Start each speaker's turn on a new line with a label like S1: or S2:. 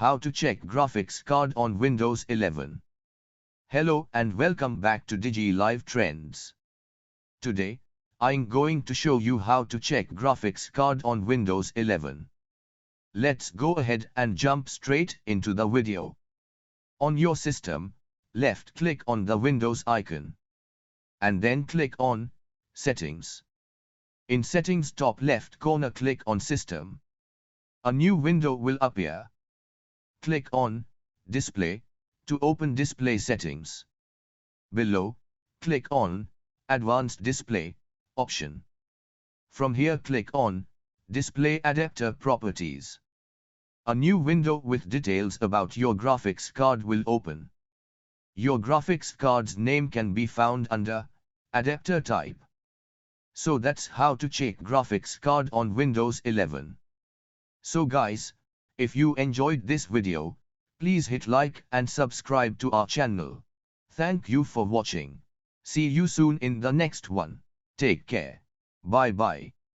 S1: How to check graphics card on Windows 11. Hello and welcome back to DigiLive Trends. Today, I'm going to show you how to check graphics card on Windows 11. Let's go ahead and jump straight into the video. On your system, left-click on the Windows icon. And then click on Settings. In Settings top left corner click on System. A new window will appear. Click on Display to open display settings. Below, click on Advanced Display option. From here click on Display Adapter Properties. A new window with details about your graphics card will open. Your graphics card's name can be found under Adapter Type. So that's how to check graphics card on Windows 11. So guys, if you enjoyed this video, please hit like and subscribe to our channel. Thank you for watching. See you soon in the next one. Take care. Bye bye.